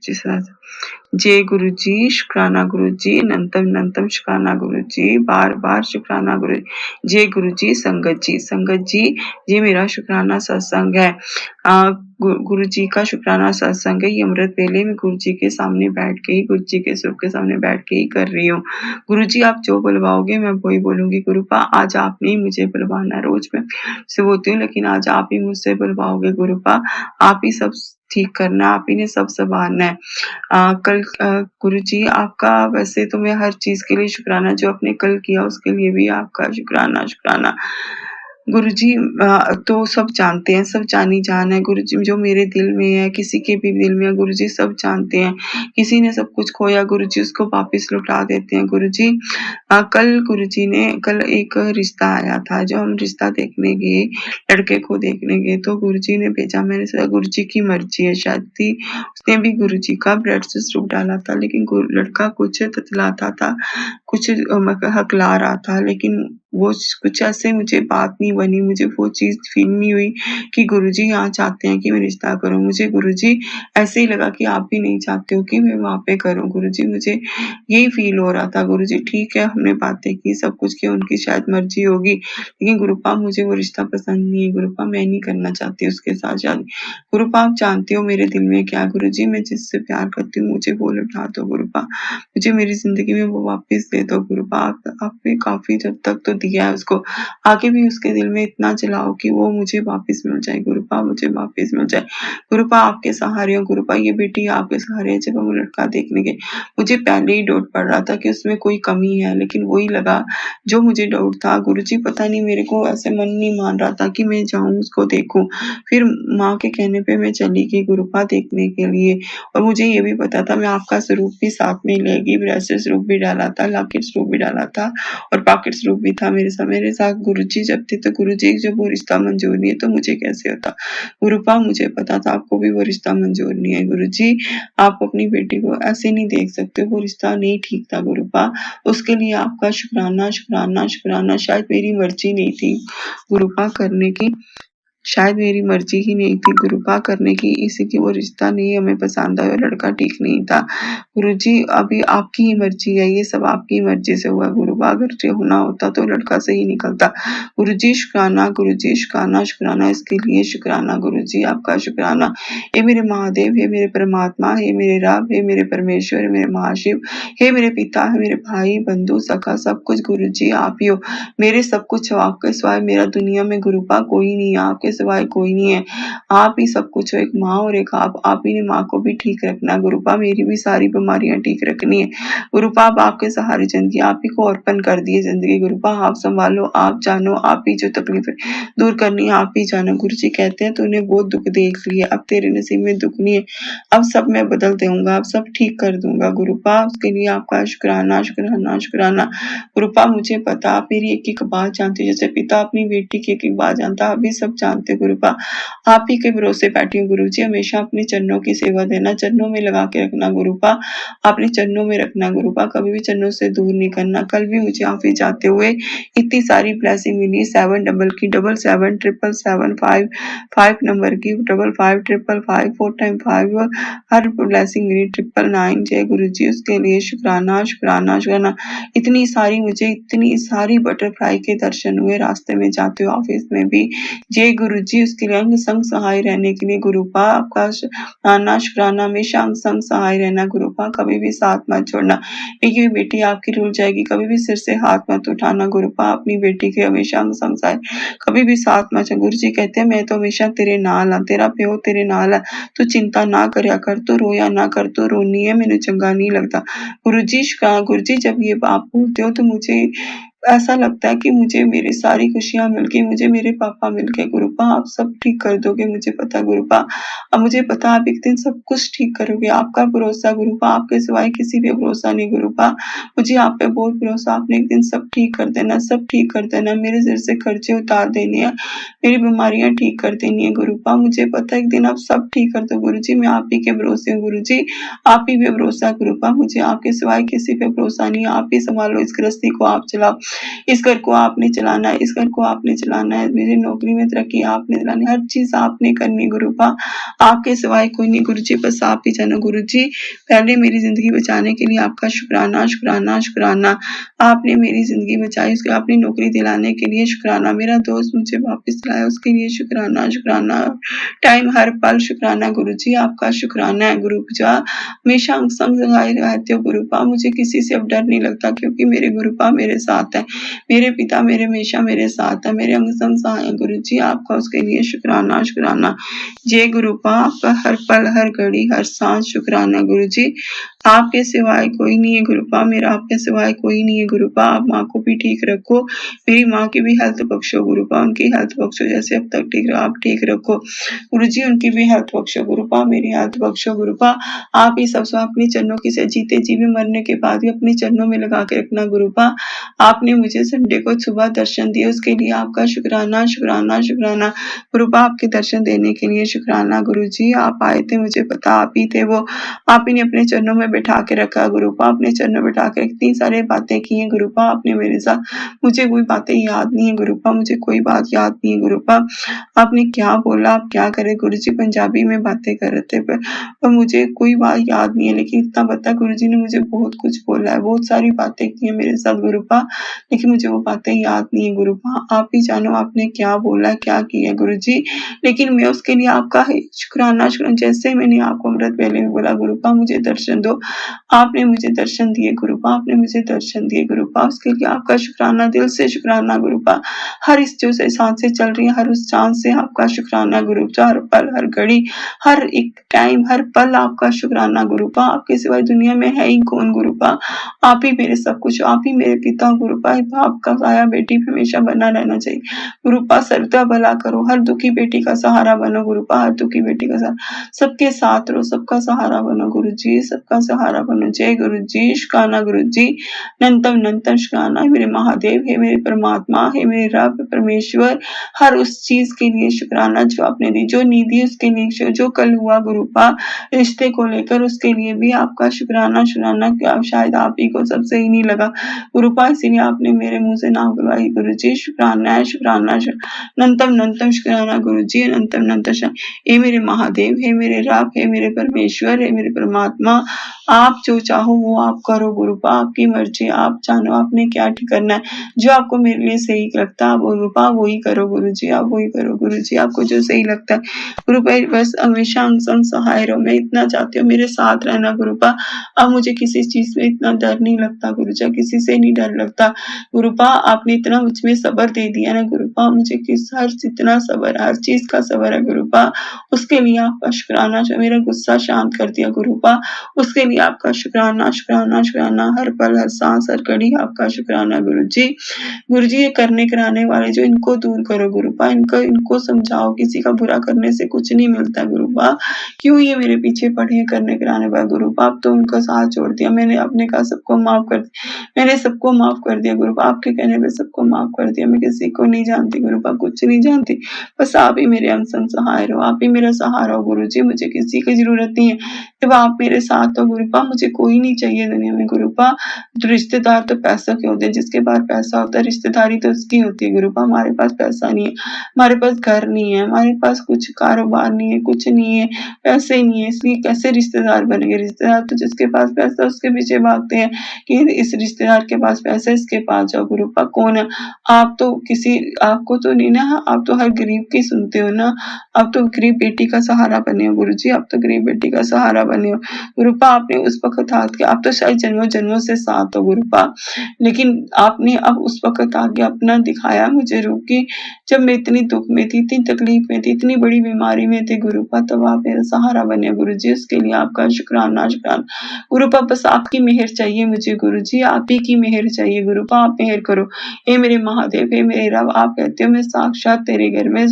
जी sir. जय गुरु जी, शुक्राना गुरु जी, अनंतम अनंतम शुक्राना गुरु जी, बार-बार शुक्राना गुरु जी। जय गुरु जी, संगत जी, ये मेरा शुक्राना सत्संग है। गुरु जी का शुक्राना सत्संग है। ये अमृत वेले में गुरु जी के सामने बैठ के ही, गुरु जी के स्वरूप के सामने बैठ के ही कर रही हूँ। गुरु जी आप जो बुलवाओगे मैं वही बोलूँगी। गुरुपा आज आपने ही मुझे बुलवाना है। रोज़ मैं से बोलती हूँ लेकिन आज आप ही मुझसे बुलवाओगे गुरुपा। आप ही सब ठीक करना है, आप ही ने सब सँवारना है। कल गुरुजी आपका वैसे तो मैं हर चीज़ के लिए शुक्राना जो आपने कल किया उसके लिए भी आपका शुक्राना, शुक्राना। गुरुजी तो सब जानते हैं, सब जानी-जान है गुरुजी जो मेरे दिल में है, किसी के भी दिल में है गुरुजी सब जानते हैं। किसी ने सब कुछ खोया गुरुजी उसको वापस लौटा देते हैं गुरुजी। कल एक रिश्ता आया था, जो हम रिश्ता देखने गए, लड़के को देखने गए तो गुरुजी ने भेजा मैंने सोचा गुरुजी की मर्ज़ी है शायद थी उसने भी गुरुजी का ब्लड से सूप डाला था लेकिन लड़का कुछ ततलाता था, कुछ हकला रहा था लेकिन वो कुछ ऐसे मुझे बात नहीं बनी, मुझे वो चीज़ फ़ील नहीं हुई कि गुरुजी यहाँ चाहते हैं कि मैं रिश्ता करूँ। मुझे गुरुजी ऐसे ही लगा कि आप भी नहीं चाहते हो कि मैं वहाँ पे करूँ। गुरुजी मुझे यही फ़ील हो रहा था गुरुजी ठीक है हमने बातें की, सब कुछ किया, उनकी शायद मर्ज़ी होगी लेकिन गुरुपा मुझे वो रिश्ता पसंद नहीं है। गुरुपा मैं नहीं करना चाहती उसके साथ शादी। गुरुपा आप जानते हो मेरे दिल में क्या है गुरुजी मैं जिससे प्यार करती हूँ मुझे वो लौटा दो गुरुपा। मुझे मेरी ज़िंदगी में वो वापस दे दो गुरुपा। आपने काफ़ी जब तक तो दिया है उसको, आगे भी उसके दिल में इतना जलाओ कि वो मुझे वापस मिल जाए गुरुपा, मुझे वापस मिल जाए। गुरुपा आपके सहारे हो गुरुपा, ये बेटी आपके सहारे है। जब हम लड़का देखने गए, मुझे पहले ही डाउट पड़ रहा था कि उसमें कोई कमी है, लेकिन वही लगा जो मुझे डाउट था। गुरुजी पता नहीं मेरे को ऐसे मन नहीं मान रहा था कि मैं जाऊँ उसको देखूँ। फिर माँ के कहने पे मैं चली गई गुरुपा देखने के लिए और मुझे ये भी पता था मैं आपका स्वरूप भी साथ में लेगी, ब्रेसलेट स्वरूप भी डाला था, लॉकेट स्वरूप भी डाला था और पॉकेट स्वरूप भी था मेरे साथ गुरुजी जब थे तो गुरुजी जब वो रिश्ता मंजूर नहीं है तो मुझे कैसे होता? गुरुपा मुझे पता था आपको भी वो रिश्ता मंजूर नहीं है गुरुजी, आप अपनी बेटी को ऐसे नहीं देख सकते, वो रिश्ता नहीं ठीक था गुरुपा। उसके लिए आपका शुक्राना, शुक्राना, शुक्राना शायद मेरी मर्ज़ी नहीं थी गुरुपा करने की। शायद मेरी मर्ज़ी ही नहीं थी गुरुपा करने की, इसी वो रिश्ता नहीं हमें पसंद आया, लड़का ठीक नहीं था। गुरुजी अभी आपकी ही मर्ज़ी है, ये सब आपकी मर्ज़ी से हुआ गुरुपा, अगर जो होना होता तो लड़का सही निकलता। गुरुजी शुक्राना, गुरुजी शुक्राना, शुक्राना इसके लिए शुक्राना गुरुजी आपका शुक्राना। हे मेरे महादेव, हे मेरे परमात्मा, हे मेरे रब, हे मेरे परमेश्वर, हे मेरे महाशिव, हे मेरे पिता, हे मेरे भाई, बंधु, सखा सब कुछ गुरुजी आप ही हो। मेरे सब कुछ हो आपके सिवाय मेरा दुनिया में गुरुपा कोई नहीं है, आपके सिवाय कोई नहीं है। आप ही सब कुछ हो, एक माँ और एक आप ही ने माँ को भी ठीक रखना गुरुपा, मेरी भी सारी बीमारियाँ ठीक रखनी है। गुरुपा अब आपके सहारे ज़िंदगी आप ही को अर्पण कर दी है ज़िंदगी गुरुपा, आप सँभालो, आप जानो, आप ही जो तकलीफ़ें दूर करनी है आप ही जानो। गुरुजी कहते हैं तूने बहुत दुःख देख लिए, अब तेरे नसीब में दुःख नहीं है, अब सब मैं बदल दूँगा, अब सब ठीक कर दूँगा गुरुपा, उसके लिए आपका शुक्राना, शुक्राना, शुक्राना। गुरुपा मुझे पता आप मेरी एक-एक बात जानते हो, जैसे पिता अपनी बेटी की एक-एक बात जानता है, आप भी सब जानते हो गुरुपा। आप ही के भरोसे बैठी हूँ गुरुजी, हमेशा अपने चरणों की सेवा देना, चरणों में लगा के रखना गुरुपा, अपने चरणों में रखना गुरुपा, कभी भी चरणों से दूर नहीं करना। कल भी मुझे ऑफ़िस जाते हुए इतनी सारी ब्लेसिंग मिली 7 डबल की 77 777 5 5 नंबर की 55 555 4 टाइम 5 हर ब्लेसिंग मिली 999 जय गुरुजी उसके लिए शुक्राना, शुक्राना, शुक्राना। इतनी सारी बटरफ्लाई के दर्शन हुए रास्ते में जाते हुए ऑफिस में भी। जय गुरुजी उसके लिए अंग संग सहाय रहने के लिए गुरुपा आपका शुक्राना, शुक्राना हमेशा अंग संग सहाय रहना गुरुपा, कभी भी साथ मत छोड़ना। एक भी बेटी आपकी रुल जाएगी, कभी भी सिर से हाथ मत उठाना गुरुपा, अपनी बेटी के हमेशा अंग संग सहाय, कभी भी साथ मत गुरुजी कहते हैं मैं तो हमेशा तेरे नाल हाँ, तेरा प्यो तेरे नाल है, तू चिंता ना करया कर, तू रोया ना कर, तू रोनी है मैनू चंगा नहीं लगता। गुरुजी जब ये आप बोलते हो तो मुझे ऐसा लगता है कि मुझे मेरी सारी खुशियाँ मिल गई, मुझे मेरे पापा मिल गए गुरुपा, आप सब ठीक कर दोगे मुझे पता है गुरुपा। अब मुझे पता आप एक दिन सब कुछ ठीक करोगे, आपका भरोसा गुरुपा, आपके सिवाय किसी पे भरोसा नहीं गुरुपा। मुझे आप पे बहुत भरोसा, आपने एक दिन सब ठीक कर देना, सब ठीक कर देना, मेरे सिर से कर्जे उतार देने हैं, मेरी बीमारियाँ ठीक कर देनी है गुरुपा, मुझे पता है एक दिन आप सब ठीक कर दो गुरुजी, मैं आप ही के भरोसे हूँ गुरुजी, आप ही पे भरोसा गुरुपा, मुझे आपके सिवाय किसी पे भरोसा नहीं है, आप ही सँभालो इस गृहस्थी को आप चलाओ। इस घर को आपने चलाना है, इस घर को आपने चलाना है, मेरी नौकरी में तरक्की आपने दिलानी है, हर चीज आपने करनी गुरुपा, आपके सिवाय कोई नहीं गुरुजी, बस आप ही जानो गुरुजी। पहले मेरी जिंदगी बचाने के लिए आपका शुक्राना शुक्राना शुक्राना, आपने मेरी जिंदगी बचाई, उसके आपने नौकरी दिलाने के लिए शुक्राना, मेरा दोस्त मुझे वापस लाया उसके लिए शुक्राना शुक्राना, टाइम हर पल शुक्राना गुरुजी, आपका शुक्राना है गुरुजा। हमेशा संग लगाए रहते हो गुरुपा, मुझे किसी से अब डर नहीं लगता क्योंकि मेरे गुरुपा मेरे साथ है, मेरे पिता मेरे हमेशा मेरे साथ है, मेरे अंग संग सहाय है गुरुजी, आपका उसके लिए शुक्राना शुक्राना। जय गुरुपा, आपका हर पल हर घड़ी हर सांस शुक्राना गुरुजी, आपके सिवाय कोई नहीं है गुरुपा, मेरा आपके सिवाय कोई नहीं है गुरुपा, आप माँ को भी ठीक रखो, मेरी माँ की भी हेल्थ बख्शो गुरुपा, उनकी हेल्थ बख्शो जैसे अब तक ठीक रहा आप ठीक रखो गुरुजी, उनकी भी हेल्थ बख्शो गुरुपा, मेरी हेल्थ बख्शो गुरुपा, आप ही सब अपने चरणों की से जीते जी भी मरने के बाद भी अपने चरणों में लगा के रखना गुरुपा। आपने मुझे संडे को सुबह दर्शन दिए उसके लिए आपका शुक्राना शुक्राना शुक्राना गुरुपा, आपके दर्शन देने के लिए शुक्राना गुरुजी, आप आए थे मुझे पता आप ही थे वो, आप ही ने अपने चरणों में बैठा के रखा गुरुपा, अपने चरणों में बैठा के इतनी सारी बातें की हैं गुरुपा आपने मेरे साथ, मुझे कोई बातें याद नहीं है गुरुपा, मुझे कोई बात याद नहीं है गुरुपा, आपने क्या बोला आप क्या करे गुरुजी, पंजाबी में बातें कर रहे थे पर मुझे कोई बात याद नहीं है, लेकिन इतना पता गुरुजी ने मुझे बहुत कुछ बोला है, बहुत सारी बातें की है मेरे साथ गुरुपा, लेकिन मुझे वो बातें याद नहीं है गुरुपा, आप ही जानो आपने क्या बोला क्या किया गुरुजी, लेकिन मैं उसके लिए आपका शुक्राना शुक्राना, जैसे मैंने आपको अमृत वेले में बोला गुरुपा मुझे दर्शन दो, आपने मुझे दर्शन दिए गुरुपा, आपने मुझे दर्शन दिए गुरुपा, उसके लिए आपका शुक्राना, दिल से शुक्राना गुरुपा, हर इस जो से सांसें चल रही है हर उस सांस से आपका शुक्राना गुरुपा, हर पल हर घड़ी हर एक टाइम हर पल आपका शुक्राना गुरुपा, आपके सिवाय दुनिया में है ही कौन गुरुपा, आप ही मेरे सब कुछ, आप ही मेरे पिता गुरुपा, बाप का साया बेटी पे हमेशा बना रहना चाहिए गुरुपा, सर्वदा भला करो, हर दुखी बेटी का सहारा बनो गुरुपा, हर दुखी बेटी का सहारा, सबके साथ रहो, सबका सहारा बनो गुरुजी, सबका सहारा बनो, जय गुरुजी, शुक्राना गुरुजी, नंतम शुक्राना, मेरे महादेव है मेरे परमात्मा है मेरे रब परमेश्वर, हर उस चीज के लिए शुक्राना जो आपने दी, जो नहीं दी उसके लिए, जो कल हुआ गुरुपा रिश्ते को लेकर उसके लिए भी आपका शुक्राना शुक्राना, क्या शायद आप ही को सब सही नहीं लगा गुरुपा, इसीलिए आपने मेरे मुंह से नाम बुलवाई गुरुजी, शुक्राना है शुक्राना नंतम शुक्राना गुरुजी, नंतम हे मेरे महादेव है मेरे रब है मेरे परमेश्वर है मेरे परमात्मा, आप जो चाहो वो आप करो गुरुपा, आपकी मर्जी, आप जानो आपने क्या ठीक करना है, जो आपको मेरे लिए सही लगता है गुरुपा वही करो गुरुजी, आप वही करो गुरुजी, आपको जो सही लगता है गुरुपा, बस हमेशा अंग संग सहाय रहो, मैं इतना चाहती हूँ मेरे साथ रहना गुरुपा, अब मुझे किसी चीज में इतना डर नहीं लगता गुरुजी, किसी से नहीं डर लगता गुरुपा, आपने इतना मुझ में सब्र दे दिया ना गुरुपा, मुझे किस हर इतना सब्र हर चीज का सब्र है गुरुपा, उसके लिए आपका शुक्राना, मेरा गुस्सा शांत कर दिया गुरुपा, उसके लिए आपका शुक्राना शुक्राना शुक्राना, हर पल हर सांस हर घड़ी आपका शुक्राना गुरुजी, गुरुजी ये करने कराने वाले जो इनको दूर करो गुरुपा, इनको समझाओ किसी का बुरा करने से कुछ नहीं मिलता गुरुपा, क्यों ये मेरे पीछे पड़े हैं करने कराने वाले गुरुपा, अब तो उनका साथ छोड़ दिया मैंने, अपने कहा सबको माफ कर दिया, मैंने सबको माफ कर दिया गुरुपा, आपके कहने पे सबको माफ कर दिया, मैं किसी को नहीं जानती गुरुपा, कुछ नहीं जानती, बस आप ही मेरे अंग संग सहाय रहो, आप ही मेरा सहारा हो गुरुजी, मुझे किसी की जरूरत नहीं है, जब आप मेरे साथ हो गुरुपा, मुझे कोई नहीं चाहिए दुनिया में गुरुपा, रिश्तेदार तो पैसा के होते हैं, जिसके पास पैसा होता है रिश्तेदारी तो उसकी होती है गुरुपा, हमारे पास पैसा नहीं है, हमारे पास घर नहीं है, हमारे पास कुछ कारोबार नहीं है, कुछ नहीं है, पैसे ही नहीं है, इसलिए कैसे रिश्तेदार बनेंगे, रिश्तेदार तो जिसके पास पैसा उसके पीछे भागते हैं कि इस रिश्तेदार के पास पैसा इसके पास जाओ गुरुपा, कौन है आप, तो किसी आपको तो नहीं ना, आप तो हर गरीब की सुनते हो ना, आप तो गरीब बेटी का सहारा बने हो गुरुजी, आप तो गरीब बेटी का सहारा बने हो गुरुपा, आपने उस वक्त हाथ के, आप तो शायद जन्मों जन्मों से साथ हो गुरुपा, लेकिन आपने अब उस वक्त आगे अपना दिखाया मुझे रूप की, जब मैं इतनी दुख में थी, इतनी तकलीफ में थी, इतनी बड़ी बीमारी में थी गुरुपा, तब आप मेरा सहारा बने गुरुजी, उसके लिए आपका शुक्राना शुक्राना गुरुपा, बस आपकी मेहर चाहिए मुझे गुरुजी, आप ही की मेहर चाहिए गुरुपा, आप मेहर करो, हे मेरे महादेव हे मेरे रब, आप कहते हो मैं साक्षात तेरे घर में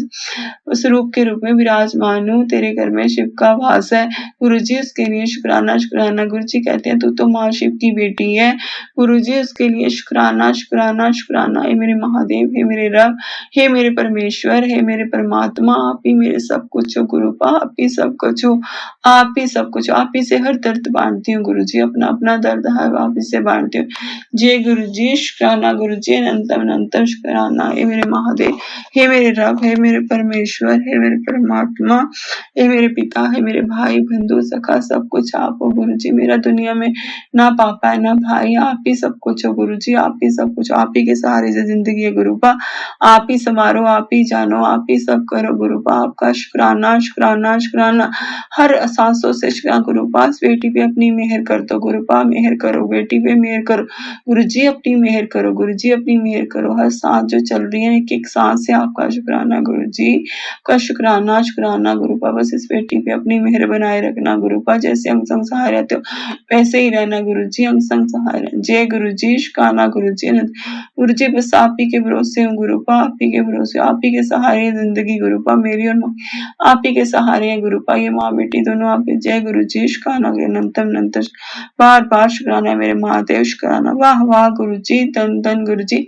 उस रूप के रूप में विराजमान हूँ, तेरे घर में शिव का वास है गुरुजी, उसके लिए शुक्राना शुक्राना शुक्राना। गुरु जी कहते हैं तू तो महाशिव की बेटी है। गुरु जी उसके लिए शुक्राना शुक्राना शुक्राना। हे मेरे महादेव, हे मेरे रब, हे मेरे परमेश्वर, हे मेरे परमात्मा, आप ही मेरे सब कुछ हो गुरुपा, आप ही सब कुछ हो, आप ही सब कुछ, आप ही से हर दर्द बांटती हूँ गुरु जी, अपना अपना दर्द है आप ही से बांटती हूँ। जय गुरु जी, शुक्राना गुरु जी, अनंतम अनंतम शुक्राना। हे मेरे महादेव, हे मेरे रब, हे मेरे परमेश्वर, हे मेरे परमात्मा, हे मेरे पिता, हे मेरे भाई बंधु सखा, सब कुछ आप हो गुरु जी। मेरा दुनिया में ना पापा है ना भाई, आप ही सब कुछ हो गुरु जी, आप ही सब कुछ, आप ही के सहारे से जिंदगी है गुरुपा, आप ही संवारो, आप ही जानो, आप ही सब करो गुरुपा। आपका शुक्राना शुक्राना शुक्राना, हर सांसों से शुक्राना गुरुपा। इस बेटी पे अपनी मेहर कर दो गुरुपा, मेहर करो बेटी पे, मेहर करो गुरु जी, अपनी मेहर करो गुरु जी, अपनी मेहर करो। हर सांस जो चल रही है एक एक सांस से आपका शुक्राना गुरु जी, का शुक्राना शुक्राना गुरुपा। बस इस बेटी पे अपनी मेहर बनाए रखना गुरुपा, जैसे हम संग सहाय रहते हो वैसे ही रहना गुरु जी, हम संग सहाय रहना। जय गुरु जी, शुक्राना गुरु जी, गुरु जी बस आप ही के भरोसे हूँ गुरुपा, आप ही के भरोसे, आप ही के सहारे है जिंदगी गुरुपा, मेरी और आप ही के सहारे है गुरुपा, ये माँ बेटी दोनों आप ही। जय गुरु जी, शुक्राना अनंतम अनंत, बार बार शुक्राना है मेरे महादेव, शुक्राना। वाह वाह गुरु जी, धन धन गुरु जी,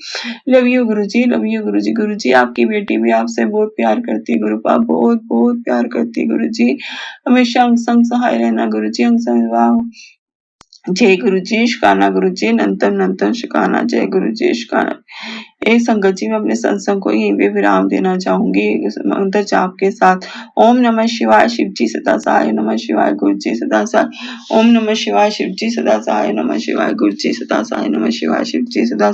love you Guru ji, love you गुरु जी। गुरु जी आपकी बेटी भी आपसे बहुत प्यार करती है गुरुपा, बहुत बहुत प्यार करती है गुरु जी, हमेशा अंग संग सहाय रहना गुरु जी, अंग संग। वाह जय गुरु जी, शुक्राना गुरु जी, अनंतम अनंतम शुक्राना। जय गुरु जी, शुक्राना। एक संगत जी, मैं अपने सत्संग को यहीं पे विराम देना चाहूंगी मंत्र जाप के साथ। ओम नमः शिवाय, शिव जी सदा सहाय, नमः शिवाय, गुरु जी सदा सहाय। ओम नमः शिवाय, शिव जी सदा सहाय, नमः शिवाय, गुरु जी सदा सहाय, नमः शिवाय, शिव जी सदा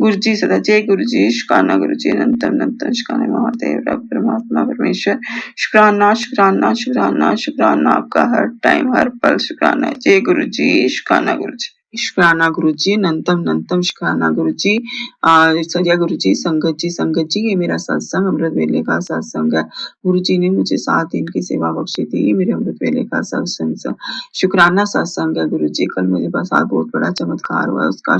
गुरु जी सदा। जय गुरु जी, शुक्राना गुरु जी, अनंतम अनंतम शुक्राना। महादेव रब परमात्मा परमेश्वर, शुक्राना शुक्राना शुक्राना शुक्राना, आपका हर टाइम हर पल शुक्राना है। जय गुरु जी, शुक्राना गुरु जी, शुक्राना गुरु जी, नंतम नंतम शुक्राना गुरु जी। सजा गुरु जी, संगत जी, ये मेरा सत्संग अमृत वेले का सत्संग है। गुरु जी ने मुझे 7 दिन की सेवा बख्शी थी, ये मेरे अमृत वेले का सत्संग शुक्राना सत्संग है गुरु जी। कल मुझे बस आज बहुत बड़ा चमत्कार हुआ, उसका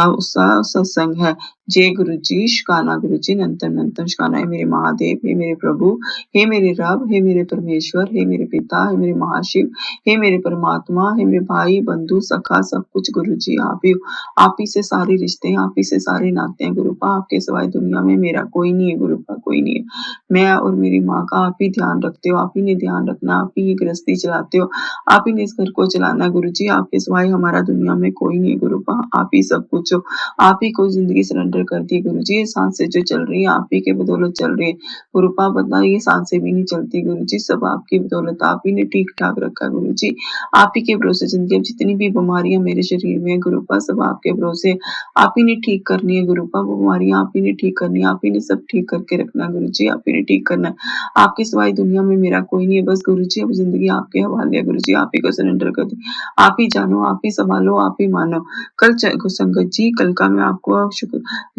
उसका सत्संग है। जय गुरु जी, शुक्राना गुरु जी, नंतम नंतम शुक्राना। हे मेरे महादेव, हे मेरे प्रभु, हे मेरे रब, हे मेरे परमेश्वर, हे मेरे पिता, हे मेरे महाशिव, हे मेरे परमात्मा, हे मेरे भाई बंधु सखा, सब कुछ गुरु जी आप ही हो। आप ही से सारे रिश्ते हैं, आप ही से सारे नाते हैं गुरुपा, आपके सिवाय दुनिया में मेरा कोई नहीं है गुरुपा, कोई नहीं है। मैं और मेरी माँ का आप ही ध्यान रखते हो, आप ही ने ध्यान रखना, आप ही गृहस्थी चलाते हो, आप ही ने इस घर को चलाना गुरु जी, आपके सिवाय हमारा दुनिया में कोई नहीं है गुरुपा, आप ही सब कुछ हो। आप ही को जिंदगी सरेंडर कर दी गुरु जी, ये सांसें जो चल रही है आप ही के बदौलत चल रही है गुरुपा, बता ये सांसें भी नहीं चलती गुरु जी, सब आपकी बदौलत, आप ही ने ठीक ठाक रखा गुरु जी, आप ही के भरोसे जिंदगी। अब जितनी भी बीमारियां मेरे शरीर में है गुरुपा, सब आपके भरोसे, आप ही ने ठीक करनी है गुरुपा, वो बीमारियां आप ही ने ठीक करनी है, आप ही ने सब ठीक करके रखना गुरु जी, आप ही ने ठीक करना है। आपके सिवाय दुनिया में मेरा कोई नहीं है बस गुरु जी, अब जिंदगी आपके हवाले है गुरु जी, आप ही को सरेंडर कर दी, आप ही जानो, आप ही संभालो, आप ही मानो। कल संगत जी, कल का मैं आपको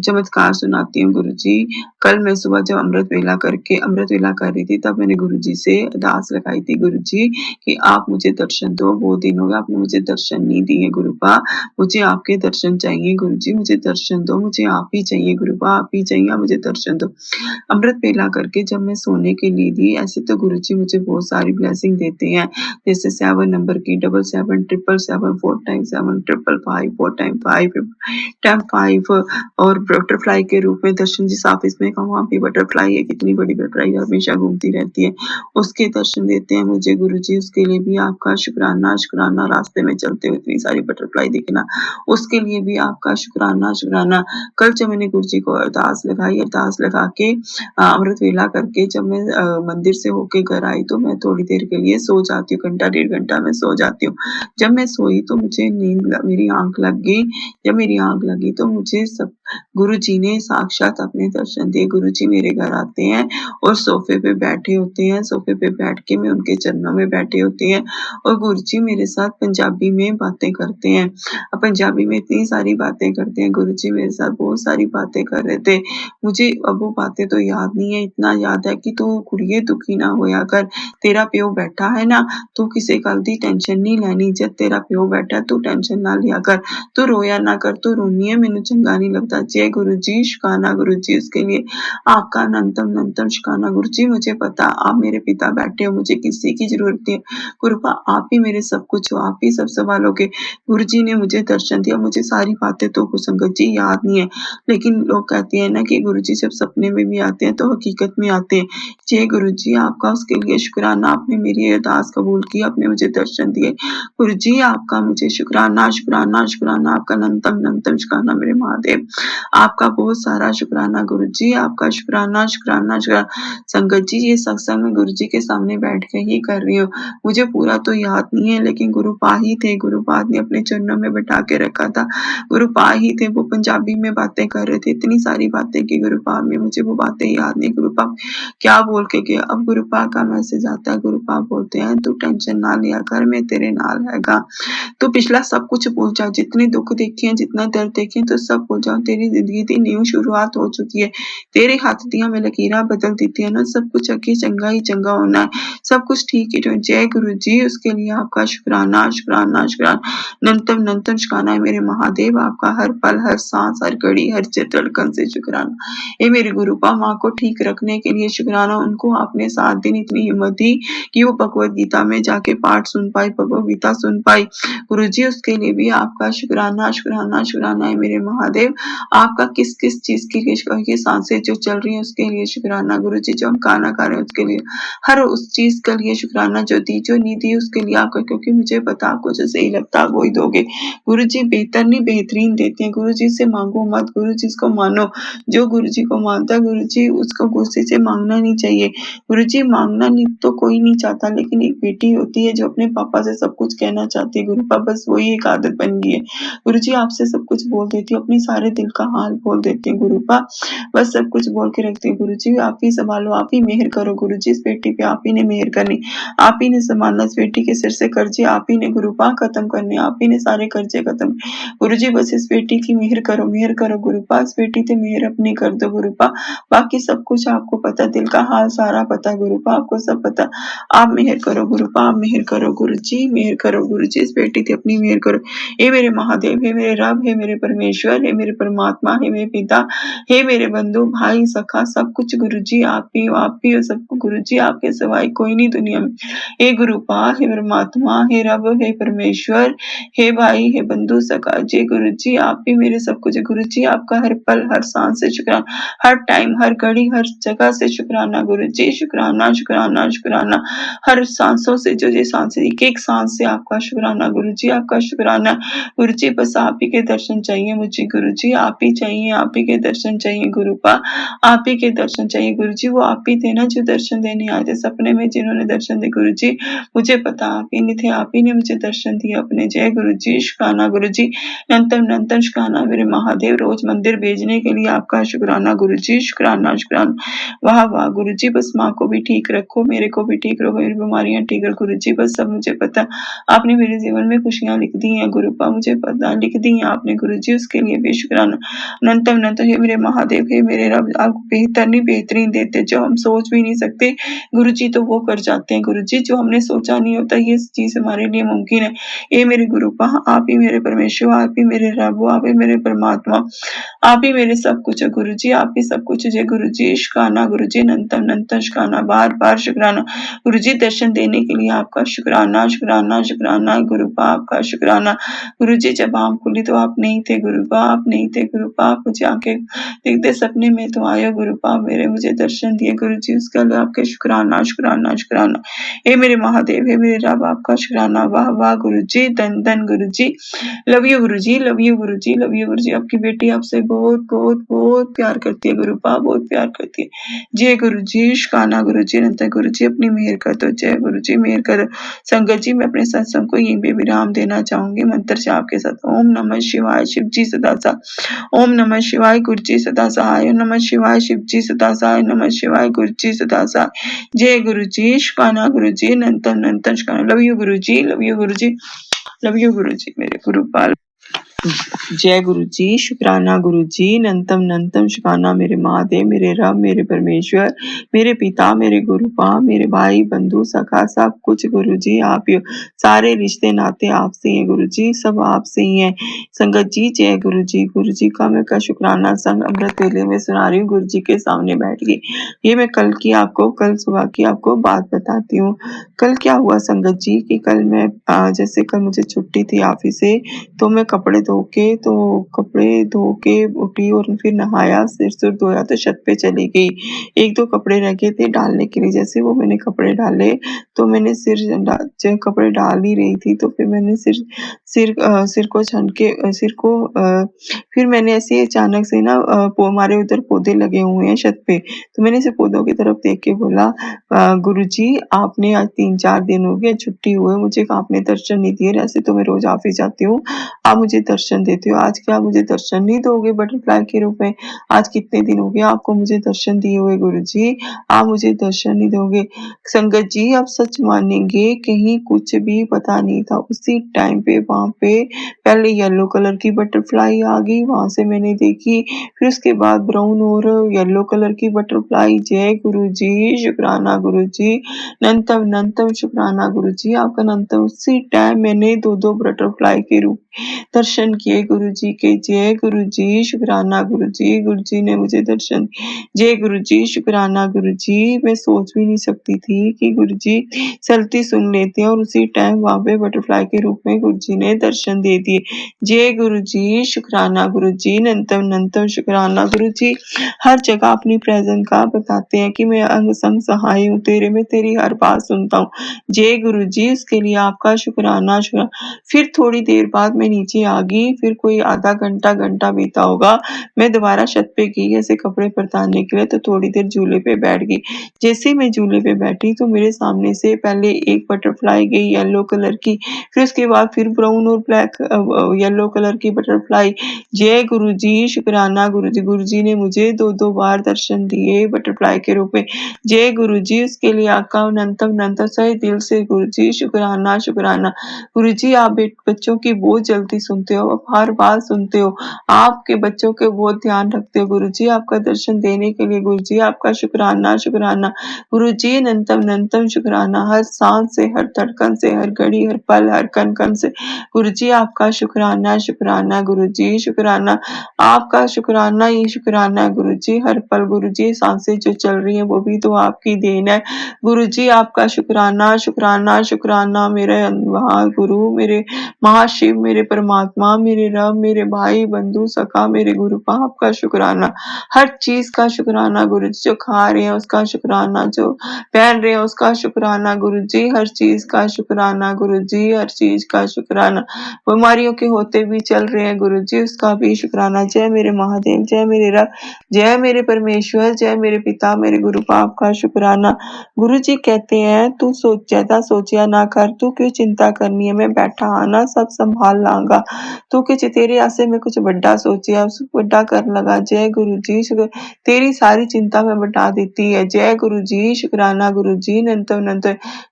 चमत्कार सुनाती हूँ गुरु जी। कल मैं सुबह जब अमृत वेला कर रही थी, तब मैंने गुरु जी से अरदास लगाई थी गुरु जी कि आप मुझे दर्शन दो, बहुत दिन हो गए आपने मुझे दर्शन नहीं दिए गुरुपा, मुझे आपके दर्शन चाहिए गुरु जी, मुझे दर्शन दो, मुझे आप ही चाहिए गुरुपा, आप ही चाहिए, मुझे दर्शन दो। अमृत वेला करके जब मैं सोने के लिए दी, ऐसे तो गुरु जी मुझे बहुत सारी ब्लेसिंग देते हैं, जैसे 7 नंबर की 777777 4 टाइम 7 555 4 टाइम 5 टाइम 5 और बटरफ्लाई के रूप में दर्शन, जिस ऑफिस में वहाँ पे बटरफ्लाई है, कितनी बड़ी बटरफ्लाई हमेशा घूमती रहती है, उसके दर्शन देते हैं मुझे गुरु जी, उसके लिए भी आपका शुक्राना शुक्राना। रास्ते में चलते हुए इतनी सारी बटरफ्लाई दिखना, उसके लिए भी आपका शुक्राना शुक्राना। कल जब मैंने गुरु जी को अरदास लगाई, अरदास लगा के अमृत वेला करके जब मैं मंदिर से होके घर आई, तो मैं थोड़ी देर के लिए सो जाती हूँ, घंटा 1.5 घंटा मैं सो जाती हूँ। जब मैं सोई तो मुझे मेरी आंख लग गई, जब मेरी आंख लगी तो मुझे सब गुरु जी ने साक्षात अपने दर्शन दिए। गुरु जी मेरे घर आते हैं और सोफे पे बैठे होते हैं, सोफे पे बैठ के मैं उनके चरणों में बैठे होते हैं और गुरु जी मेरे साथ पंजाबी में बातें करते हैं। पंजाबी में इतनी सारी बातें करते हैं, गुरु जी मेरे साथ बहुत सारी बातें कर रहे थे। मुझे अब वो बातें तो याद नहीं है, इतना याद है कि तू कुड़िए दुखी ना होया कर, तेरा प्यो बैठा है ना, तू किसी गल दी टेंशन नहीं लैनी, जब तेरा प्यो बैठा तू टेंशन ना लिया कर, तू रोया ना कर, तू रोनी है, मैनू चंगा नहीं लगता पता। जय गुरु जी, शुक्राना गुरु जी उसके लिए आपका अनंतम अनंतम शुक्राना गुरु जी। मुझे पता आप मेरे पिता बैठे हो, मुझे किसी की जरूरत नहीं है गुरुपा, आप ही मेरे सब कुछ हो, आप ही सब सवालों के। गुरु जी ने मुझे दर्शन दिया, मुझे सारी बातें तो संगत जी याद नहीं है, लेकिन लोग कहते हैं ना कि गुरु जी सिर्फ सपने में भी आते हैं तो हकीकत में आते हैं। जय गुरु जी, आपका उसके लिए शुक्राना, आपने मेरी अरदास कबूल की, आपने मुझे दर्शन दिए। गुरु जी आपका मुझे शुक्राना शुक्राना शुक्राना, आपका अनंतम अनंतम शुक्राना मेरे महादेव, आपका बहुत सारा शुक्राना गुरु जी, आपका शुक्राना शुक्राना शुक्राना। संगत जी ये सत्संग में गुरु जी के सामने बैठ के ही कर रही हूँ, मुझे पूरा तो याद नहीं है, लेकिन गुरुपा ही थे, गुरुपा ने अपने चरणों में बैठा के रखा था, गुरुपा ही थे, वो पंजाबी में बातें कर रहे थे, इतनी सारी बातें की गुरुपा में, मुझे वो बातें याद नहीं। गुरुपा क्या बोल के गया, अब गुरुपा का मैसेज आता है, गुरुपा बोलते हैं तू टेंशन ना लिया कर, मैं तेरे नाल हैगा, तू पिछला सब कुछ भूल जा, जितने दुख देखे हैं, जितना दर्द देखे हैं, तो सब भूल जा, तेरी जिंदगी दी न्यू शुरुआत हो चुकी है, तेरे हाथ दिया मैं लकीरा बदल दी है ना, सब कुछ अगे चंगा ही चंगा होना है, सब कुछ ठीक ही तो। जय गुरु जी, उसके लिए आपका शुक्राना शुक्राना शुक्राना, नंतम नंतम शुक्राना है मेरे महादेव, आपका हर पल हर सांस हर घड़ी हर धड़कन से शुक्राना। ये मेरे गुरुपा माँ को ठीक रखने के लिए शुक्राना, उनको आपने 7 दिन इतनी हिम्मत दी कि वो भगवत गीता में जाके पाठ सुन पाई, भगवत गीता सुन पाई। गुरु जी उसके लिए भी आपका शुक्राना शुक्राना शुक्राना है मेरे महादेव, आपका किस किस चीज की ये सांसें जो चल रही हैं उसके लिए शुक्राना गुरु जी, जो हम खाना खा रहे हैं उसके लिए, हर उस चीज के लिए शुक्राना, जो दी जो नहीं दी उसके लिए आपका, क्योंकि मुझे पता आपको जो सही लगता है वही दोगे। गुरु जी बेहतर नहीं बेहतरीन देते हैं, गुरु जी से मांगो मत, गुरु जी को मानो, जो गुरु जी को मानता है गुरु जी उसको गुस्से से मांगना नहीं चाहिए। गुरु जी मांगना नहीं तो कोई नहीं चाहता, लेकिन एक बेटी होती है जो अपने पापा से सब कुछ कहना चाहती है, गुरु पापा बस वही एक आदत बन गई है। गुरु जी आपसे सब कुछ बोल देती हूँ, अपनी सारे दिल का हाल बोल देती हूँ गुरु पा, बस सब कुछ बोल के रखती हूँ। गुरु जी आप ही संभालो, आप ही मेहर करो गुरु जी, इस बेटी पे आप ही ने मेहर करनी, आप ही ने संभालना, इस बेटी के सिर से कर्जे आप ही ने गुरु पा खत्म करने, आप ही ने सारे कर्जे खत्म। गुरु जी बस इस बेटी की मेहर करो गुरु पा, इस बेटी ते मेहर अपनी कर दो गुरु पा, बाकी सब कुछ आपको पता, दिल का हाल सारा पता गुरु पा, आपको सब पता, आप मेहर करो गुरु पा, आप मेहर करो गुरु जी, मेहर करो गुरु जी, इस बेटी ते अपनी मेहर करो। हे मेरे महादेव, हे मेरे रब, हे मेरे परमेश्वर, हे मेरे परमात्मा, हे मेरे पिता, हे मेरे बंधु भाई सखा, सब कुछ गुरु जी आप ही हो सब गुरु जी, आपके सिवाय कोई नहीं दुनिया में। हे गुरु पा, हे परमात्मा, हे रब, हे परमेश्वर, हे भाई, हे बंधु सखा, जय गुरु जी आप ही मेरे सब कुछ है गुरु जी, आपका हर पल हर सांस से शुक्राना, हर टाइम हर घड़ी हर जगह से शुक्राना गुरु जी, शुक्राना शुक्राना शुक्राना, हर सांसों से जो ये सांसें एक एक सांस से आपका शुक्राना गुरु जी, आपका शुक्राना गुरु जी, बस आप ही के दर्शन चाहिए मुझे गुरु जी, आप ही चाहिए, आप ही के दर्शन चाहिए गुरु पा, आप ही के दर्शन चाहिए गुरु जी, वो आप ही थे ना जो दर्शन देने आए थे सपने में, जिन्होंने दर्शन दिए गुरु जी, मुझे पता आप ही नहीं थे, आप ही ने मुझे दर्शन दिए अपने। जय गुरु जी, शुक्राना गुरु जी, नंतन शुक्राना मेरे महादेव, रोज मंदिर भेजने के लिए आपका शुक्राना गुरु जी, शुक्राना शुक्राना, वाह वाह गुरु जी, बस माँ को भी ठीक रखो, मेरे को भी ठीक रखो, मेरी बीमारियां ठीक रखो गुरु जी, बस सब मुझे पता, आपने मेरे जीवन में खुशियां लिख दी हैं गुरु पा, मुझे पता लिख दी हैं आपने गुरु जी, उसके लिए भी शुक्राना। अनंतम अनंत हे मेरे महादेव, हे मेरे रब, आप बेहतर नहीं बेहतरीन देते, जो हम सोच भी नहीं सकते गुरु जी तो वो कर जाते हैं गुरु जी, जो हमने सोचा नहीं होता ये चीज हमारे लिए मुमकिन है। ये मेरे गुरु पा, आप ही मेरे परमेश्वर, आप ही मेरे रब, आप ही मेरे परमात्मा, आप ही मेरे सब कुछ है गुरु जी, आप ही सब कुछ है गुरु जी, शुक्राना गुरु जी, अनंतम शुक्राना, बार बार शुक्राना गुरु जी, दर्शन देने के लिए आपका शुक्राना शुक्राना शुक्राना गुरु पा, आपका शुक्राना गुरु जी, जब आँख खुली तो आप नहीं थे गुरु पा, आप नहीं थे गुरु पा, मुझे आंखें देखते सपने में तो आए गुरु पा, मेरे मुझे दर्शन दिए गुरु जी, उसके लिए आपके शुक्राना शुक्राना शुक्राना। हे मेरे महादेव, हे मेरे रब, आपका शुक्राना, वाह वाह गुरु जी, धन धन गुरु जी, love you Guru ji, love you Guru ji, love you गुरु जी, आपकी बेटी आपसे बहुत बहुत बहुत प्यार करती है गुरु पा, बहुत प्यार करती है। जय गुरु जी, शुक्राना गुरु जी, अनंत गुरु जी, अपनी मेहर कर दो, जय गुरु जी मेहर करो। संगत जी मैं अपने सत्संग को यहीं पे विराम देना चाहूंगी मंत्र से आपके साथ। ओम नमः शिवाय, शिव जी सदा सा, ओम नमः शिवाय, गुरु जी सदा सहाय, ओम नमः शिवाय, शिव जी सदा सहाय, नमः शिवाय, गुरु जी सदा सहाय। जय गुरु जी, शुक्राना गुरु जी, अनंत शुक्राना, love you Guru ji, love you Guru ji, love you गुरु जी, मेरे गुरु पाल। जय गुरु जी, शुक्राना गुरु जी, नंतम नंतम शुक्राना मेरे महादेव, मेरे रब, मेरे परमेश्वर, मेरे पिता, मेरे गुरुपा, मेरे भाई बंधु सखा सब कुछ गुरु जी आप ही हो। सारे रिश्ते नाते आपसे ही हैं गुरु जी, सब आपसे ही हैं। संगत जी जय गुरु जी का मैं का शुक्राना संग अमृत वेले में सुना रही हूँ, गुरु जी के सामने बैठ के। ये मैं कल सुबह की आपको बात बताती हूँ। कल क्या हुआ संगत जी कि कल मैं जैसे कल मुझे छुट्टी थी ऑफिस से, तो मैं कपड़े धो के उठी और फिर नहाया, सिर धोया तो छत पे चली गई। 1-2 कपड़े रह गए थे डालने के लिए, जैसे वो मैंने कपड़े डाले तो मैंने जब कपड़े डाल ही रही थी तो फिर मैंने सिर को छन के फिर मैंने ऐसे अचानक से ना हमारे उधर पौधे लगे हुए हैं छत पे, तो मैंने ऐसे पौधों की तरफ देख के बोला गुरुजी आपने आज 3-4 दिन हो गए छुट्टी हुए, मुझे आपने दर्शन नहीं दिए, ऐसे तो मैं रोज ऑफिस जाती हूँ, आप मुझे दर्शन देते हो, आज क्या मुझे दर्शन नहीं दोगे बटरफ्लाई के रूप में? आज कितने दिन हो गए आपको मुझे दर्शन दिए हुए गुरुजी, आप मुझे दर्शन नहीं दोगे? संगत जी आप सच मानेंगे कहीं कुछ भी पता नहीं था, उसी टाइम पे वहाँ पे पहले येलो कलर की बटरफ्लाई आ गई, वहाँ से मैंने देखी, फिर उसके बाद ब्राउन और येलो कलर की बटरफ्लाई। जय गुरुजी, शुक्राना गुरुजी, नंतम शुक्राना गुरुजी, आपका नंतम। उसी टाइम मैंने 2-2 बटरफ्लाई के रूप दर्शन किए गुरुजी के। जय गुरुजी, शुक्राना गुरुजी, गुरुजी ने मुझे दर्शन। जय गुरुजी, शुक्राना गुरुजी, मैं सोच भी नहीं सकती थी कि गुरुजी चलती सुन लेते हैं और उसी टाइम वहाँ पे बटरफ्लाई के रूप में गुरुजी ने दर्शन दे दिए। जय गुरुजी, शुक्राना गुरुजी, नंतम शुक्राना गुरुजी। हर जगह अपनी प्रेजेंस का बताते हैं कि मैं अंग संग सहाय हूँ तेरे, मैं तेरी हर बात सुनता हूँ। जय गुरुजी, उसके लिए आपका शुक्राना। फिर थोड़ी देर बाद मैं नीचे आ गई, फिर कोई आधा घंटा बीता होगा, मैं दोबारा छत पे गई ऐसे कपड़े परताने के लिए, तो थोड़ी देर झूले पे बैठ गई। जैसे ही मैं झूले पे बैठी तो मेरे सामने से पहले एक बटरफ्लाई गई येलो कलर की, फिर उसके बाद फिर ब्राउन और ब्लैक येलो कलर की बटरफ्लाई। जय गुरुजी, शुक्राना गुरुजी, गुरुजी ने मुझे 2-2 बार दर्शन दिए बटरफ्लाई के रूप में। जय गुरुजी, उसके लिए आपका नंतम सही दिल से गुरुजी शुक्राना शुक्राना। गुरुजी आप बच्चों की बहुत जल्दी सुनते हो, आप हर बात सुनते हो, आपके बच्चों के बहुत ध्यान रखते हो गुरुजी, आपका दर्शन देने के लिए गुरुजी आपका शुक्राना शुक्राना। गुरुजी नंतम शुक्राना, हर सांस से, हर धड़कन से, हर घड़ी, हर पल, हर कण-कण से गुरुजी आपका शुक्राना शुक्राना गुरुजी शुक्राना। आपका शुक्राना ही शुक्राना गुरुजी, हर पल गुरुजी सांसें जो चल रही हैं वो भी तो आपकी देन है। गुरुजी आपका शुक्राना शुक्राना शुक्राना, मेरे महागुरु, मेरे महाशिव, मेरे परमात्मा, मेरे रब, मेरे भाई बंधु सखा, मेरे गुरु आपका शुक्राना। हर चीज का शुक्राना गुरुजी, जो खा रहे हैं उसका शुक्राना, जो पहन रहे हैं उसका शुक्राना गुरुजी, हर चीज का शुक्राना गुरुजी, हर चीज का शुक्राना। बीमारियों के होते भी चल रहे हैं गुरुजी, उसका भी शुक्राना। जय मेरे महादेव, जय मेरे रब, जय मेरे परमेश्वर, जय मेरे पिता, मेरे गुरु पाप का शुक्राना। गुरुजी कहते हैं तू ज्यादा सोचिया ना कर, तू क्यों चिंता करनी है, मैं बैठा आना सब संभाल लांगा, तू कुछ तेरे आसे मैं कुछ बड़ा सोचिया बड़ा कर लगा। जय गुरुजी, तेरी सारी चिंता मैं बता देती है। जय गुरुजी, शुक्राना गुरुजी, नंतम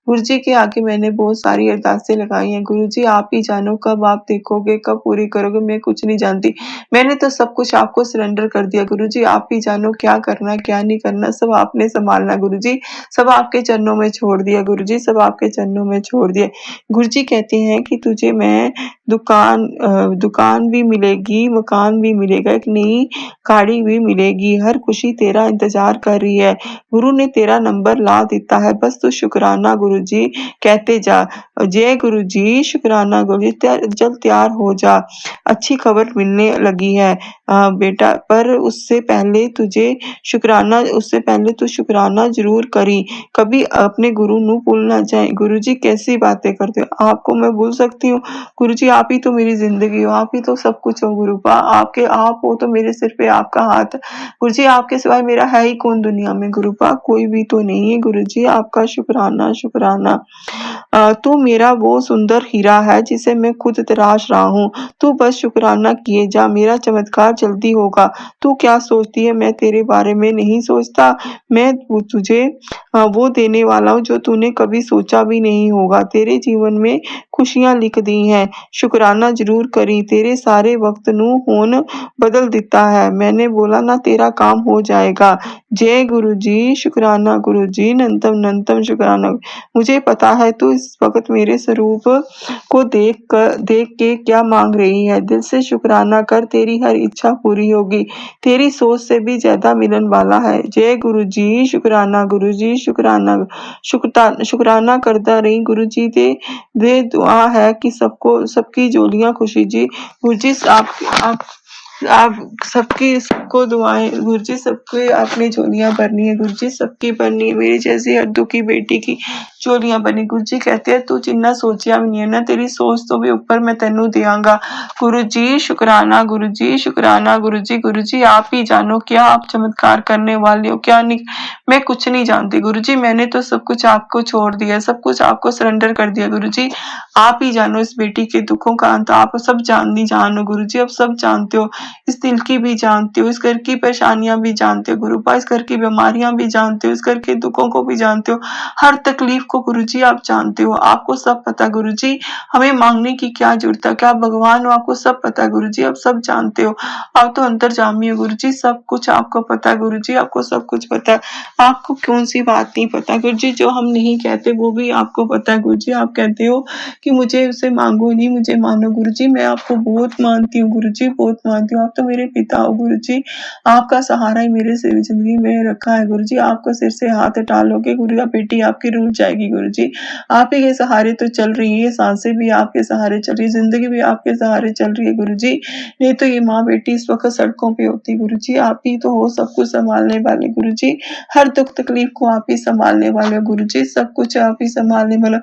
गुरुजी के आगे मैंने बहुत सारी अरदासें लगाई हैं। गुरुजी आप ही जानो कब आप देखोगे, कब पूरी करोगे, मैं कुछ नहीं जानती, मैंने तो सब कुछ आपको सरेंडर कर दिया। गुरुजी आप ही जानो क्या करना है क्या नहीं करना, सब आपने संभालना गुरुजी, सब आपके चरणों में छोड़ दिया गुरुजी, सब आपके चरणों में छोड़ दिया। गुरुजी कहते हैं कि तुझे मैं दुकान भी मिलेगी, मकान भी मिलेगा, एक नई गाड़ी भी मिलेगी, हर खुशी तेरा इंतजार कर रही है, गुरु ने तेरा नंबर ला दिता है, बस तू शुक्राना गुरुजी कहते जा। जय गुरुजी, शुक्राना गुरुजी, जल्द तैयार हो जा, अच्छी खबर मिलने लगी है बेटा, पर उससे पहले तू शुक्राना जरूर करी, कभी अपने गुरु नु भूल ना जाए। गुरुजी कैसी बातें करते हो, आपको मैं भूल सकती हूँ? गुरुजी आप ही तो मेरी जिंदगी हो, आप ही तो सब कुछ हो गुरुपा, आप हो तो मेरे सिर पे आपका हाथ है। गुरुजी आपके सिवाय मेरा है ही कौन दुनिया में गुरुपा, कोई भी तो नहीं है। गुरुजी आपका शुक्राना शुक्राना। तू मेरा वो सुंदर हीरा है जिसे मैं खुद तराश रहा हूँ, तू बस शुक्राना किए जा, मेरा चमत्कार जल्दी होगा। तू क्या सोचती है मैं तेरे बारे में नहीं सोचता, मैं तुझे वो देने वाला हूँ जो तूने कभी सोचा भी नहीं होगा। तेरे जीवन में खुशियां लिख दी हैं। शुकराना जरूर करी, तेरे सारे वक्त नू होन बदल दिता है। मैंने बोला ना तेरा काम हो जाएगा। जय गुरु जी, शुकराना गुरु जी, नंतम नंतम शुकराना। मुझे पता है तू इस वक्त मेरे स्वरूप को देख के क्या मांग रही है। दिल से शुकराना कर, तेरी हर इच्छा पूरी होगी। तेरी सोच से भी ज्यादा मिलन वाला है। जय गुरु जी, शुकराना गुरु जी, शुकराना। शुकराना करता रही गुरु जी दे दुआ है कि सबको सबकी जोलियां खुशी जी। गुरु जी आप सबकी सबको दुआएं गुरु जी, सबके आपने झोलियां भरनी है गुरु जी, सबकी भरनी है। मेरी जैसी हर दुखी बेटी की झोलियां भरनी। गुरु जी कहते हैं तू जिन्ना सोचिया भी नहीं है ना, तेरी सोच तो भी ऊपर मैं तेनू देंगा। गुरु जी शुकराना गुरु जी, शुकराना गुरु जी। गुरु जी आप ही जानो क्या आप चमत्कार करने वाले हो, क्या नहीं। मैं कुछ नहीं जानती गुरु जी, मैंने तो सब कुछ आपको छोड़ दिया, सब कुछ आपको सरेंडर कर दिया गुरु जी। आप ही जानो इस बेटी के दुखों का अंत, आप सब जानो गुरु जी, अब सब जानते हो। इस दिल की भी जानते हो, इस घर की परेशानियां भी जानते हो गुरुपा, इस घर की बीमारियां भी जानते हो, इस घर के दुखों को भी जानते हो, हर तकलीफ को गुरुजी आप जानते हो। आपको सब पता गुरुजी, हमें मांगने की क्या जरूरत है, क्या आप भगवान हो, आपको सब पता है गुरुजी, आप सब जानते हो। आप तो अंतर्जामी हो गुरुजी, सब कुछ आपको पता है गुरुजी, आपको सब कुछ पता है। आपको कौन सी बात नहीं पता गुरुजी, जो हम नहीं कहते वो भी आपको पता है गुरुजी। आप कहते हो कि मुझे उसे मांगो नहीं, मुझे मानो गुरुजी, मैं आपको बहुत मानती हूँ गुरुजी, बहुत मानती हूँ। आप तो मेरे पिता हो गुरुजी, आपका सहारा ही मेरे जिंदगी में रखा है गुरुजी। आपको सिर से हाथ हटा लोगे गुरु, बेटी आपकी रुल जाएगी गुरुजी। आप ही के सहारे तो चल रही है, सांसें भी आपके सहारे चल रही है, जिंदगी भी आपके सहारे चल रही है गुरुजी। नहीं तो ये माँ बेटी इस वक्त सड़कों पे होती गुरुजी। आप ही तो हो सब कुछ संभालने वाले गुरुजी, हर दुख तकलीफ को आप ही संभालने वाले गुरुजी, सब कुछ आप ही संभालने वाला।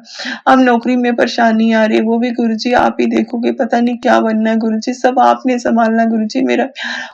अब नौकरी में परेशानी आ रही है, वो भी गुरुजी आप ही देखोगे, पता नहीं क्या बनना है गुरुजी, सब आपने संभालना गुरुजी। मेरा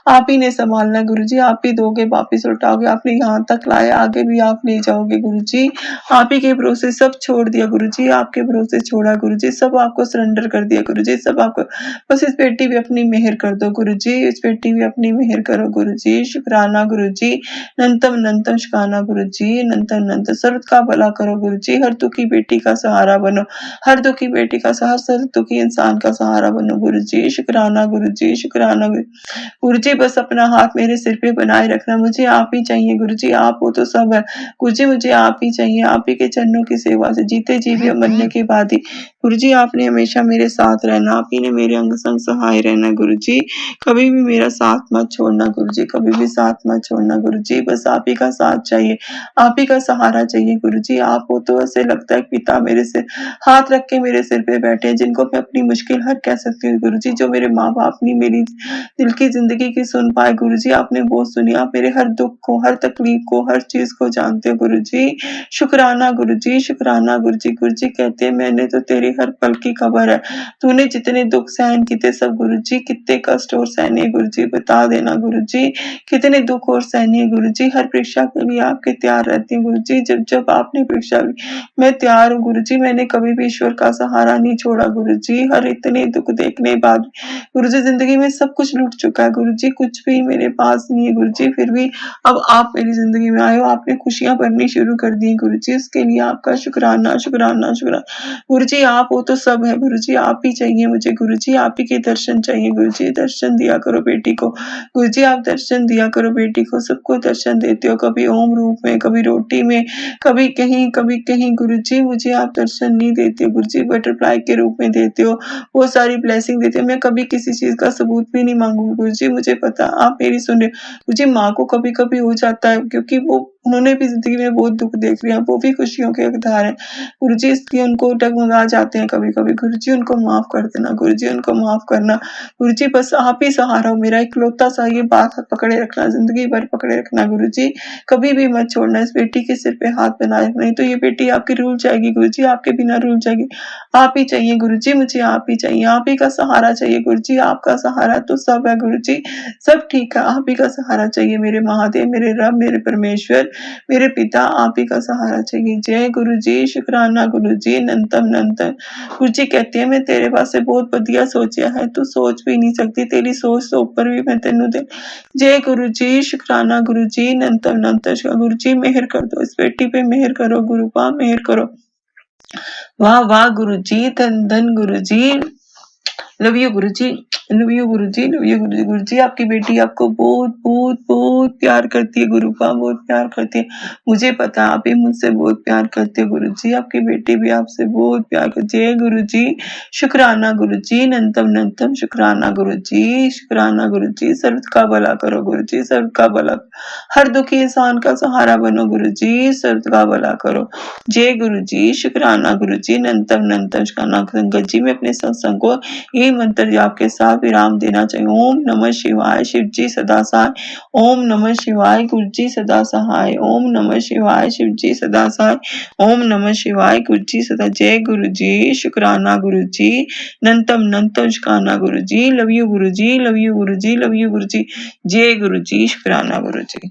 आप ही ने संभालना गुरुजी, आप ही दोगे वापिस लौटाओगे, आपने यहाँ तक लाया, आगे भी आप ले जाओगे गुरुजी। आप ही के भरोसे सब छोड़ दिया गुरुजी, आपके भरोसे छोड़ा गुरुजी, सब आपको सरेंडर कर दिया गुरुजी, सब आपको। बस इस बेटी भी अपनी मेहर कर दो गुरुजी, इस बेटी भी अपनी मेहर करो गुरुजी। शुकराना गुरुजी, नंतम नंतम शुकराना गुरुजी, नंतम नंतम सर्व का भला करो गुरुजी। हर दुखी बेटी का सहारा बनो, हर दुखी बेटी का सहारा, हर दुखी इंसान का सहारा बनो गुरुजी। शुकराना गुरुजी, शुकराना गुरुजी, बस अपना हाथ मेरे सिर पे बनाए रखना, मुझे आप ही चाहिए गुरुजी, आप हो तो सब है गुरुजी, मुझे आप ही चाहिए। आप ही के चरणों की सेवा से जीते जी भी मरने के बाद ही गुरुजी आपने हमेशा मेरे साथ रहना, आप ही ने मेरे अंग संग सहाय रहना गुरुजी। कभी भी मेरा साथ मत छोड़ना गुरुजी, कभी भी साथ मत छोड़ना गुरुजी, बस आप ही का साथ चाहिए, आप ही का सहारा चाहिए गुरुजी। आप हो तो ऐसे लगता है पिता मेरे से हाथ रख के मेरे सिर पे बैठे, जिनको मैं अपनी मुश्किल हर कह सकती हूँ गुरुजी। जो मेरे माँ बाप नहीं मेरी दिल की जिंदगी की सुन पाए गुरुजी, आपने बहुत सुनी, आप मेरे हर दुख को, हर तकलीफ को, हर चीज को जानते हो गुरुजी। शुकराना गुरुजी, शुकराना गुरुजी। गुरुजी कहते हैं मैंने तो तेरी हर पल की खबर है, तूने जितने दुख सहन किए सब गुरुजी, कितने कष्ट और सहने गुरुजी, बता देना गुरुजी, कितने दुख और सहने गुरुजी। हर परीक्षा के लिए आपके तैयार रहती हूँ गुरुजी, जब जब आपने परीक्षा ली मैं तैयार हूँ गुरुजी। मैंने कभी भी ईश्वर का सहारा नहीं छोड़ा गुरुजी, हर इतने दुख देखने बाद गुरुजी जिंदगी में सब कुछ लूट चुका है गुरुजी, कुछ भी मेरे पास नहीं है गुरुजी, फिर भी अब आप मेरी जिंदगी में आए हो, आपने खुशियां भरनी शुरू कर दी गुरुजी, इसके लिए आपका शुक्राना शुक्राना शुक्राना गुरुजी। आप हो तो सब है गुरुजी, आप ही चाहिए मुझे गुरुजी, आप ही के दर्शन चाहिए गुरुजी। दर्शन दिया करो बेटी को गुरुजी, आप दर्शन दिया करो बेटी को, सबको दर्शन देते हो, कभी ओम रूप में, कभी रोटी में, कभी कहीं गुरुजी, मुझे आप दर्शन नहीं देते हो गुरुजी, बटरफ्लाई के रूप में देते हो, वो सारी ब्लेसिंग देते हो। मैं कभी किसी चीज का सबूत भी नहीं मांगूंगी गुरुजी, मुझे पता आप मेरी सुन रहे हो। मुझे माँ को कभी कभी हो जाता है, क्योंकि वो उन्होंने भी जिंदगी में बहुत दुख देख लिया, वो भी खुशियों के हकदार हैं गुरुजी, इसलिए उनको डगमगा जाते हैं कभी कभी गुरुजी, उनको माफ कर देना गुरुजी, उनको माफ करना गुरुजी। बस आप ही सहारा हो मेरा, इकलौता सा ये बात पकड़े रखना, जिंदगी भर पकड़े रखना गुरुजी, कभी भी मत छोड़ना, इस बेटी के सिर पे हाथ बनाए रखना, नहीं तो ये बेटी आपकी रुल जाएगी गुरुजी, आपके बिना रुल जाएगी। आप ही चाहिए गुरुजी, मुझे आप ही चाहिए, आप ही का सहारा चाहिए गुरुजी, आपका सहारा तो सब है गुरुजी, सब ठीक है, आप ही का सहारा चाहिए मेरे महादेव, मेरे रब, मेरे परमेश्वर, मेरे पिता, आप ही का सहारा चाहिए। जय गुरुजी, शुक्राना गुरुजी, नंतम नंतम। गुरुजी कहते हैं मैं तेरे वास्ते बहुत बढ़िया सोचा है, तू सोच भी नहीं सकती, तेरी सोच तो ऊपर भी मैं तेनू दे। जय गुरुजी, शुक्राना गुरुजी, नंतम नंतम। गुरुजी मेहर कर दो, इस बेटी पे मेहर करो गुरुपा, मेहर करो। वाह वाह गुरुजी, धन धन Guruji. Love you Guruji, love you Guruji, love you Guruji. Guruji आपकी बेटी आपको बहुत बहुत बहुत प्यार करती है, गुरुपा बहुत प्यार करती है। मुझे पता है, आप भी मुझसे बहुत प्यार करते हो गुरुजी, आपकी बेटी भी आपसे बहुत प्यार करती है गुरुजी। शुक्राना गुरुजी, नंतम नंतम शुक्राना गुरुजी, शुक्राना गुरुजी। सर्व का भला करो गुरुजी, सर्व का भला, हर दुखी इंसान का सहारा बनो गुरुजी, सर्व का भला करो। जय गुरुजी, शुक्राना गुरुजी, नंतम नंतम शुक्राना। संगत जी में अपने सत्संग को ये मंत्र जाप के साथ विराम देना चाहिए। ओम नमः शिवाय, शिव जी सदा सहाय। ओम नमः शिवाय, गुरु जी सदा सहाय। ओम नमः शिवाय, शिव जी सदा सहाय। ओम नमः शिवाय, गुरु जी सदा। जय गुरु जी, शुक्राना गुरु जी, नंतम नंतम शुक्राना गुरु जी, love you Guru ji, love you Guru ji, love you गुरु जी। जय गुरु जी, शुक्राना गुरु जी।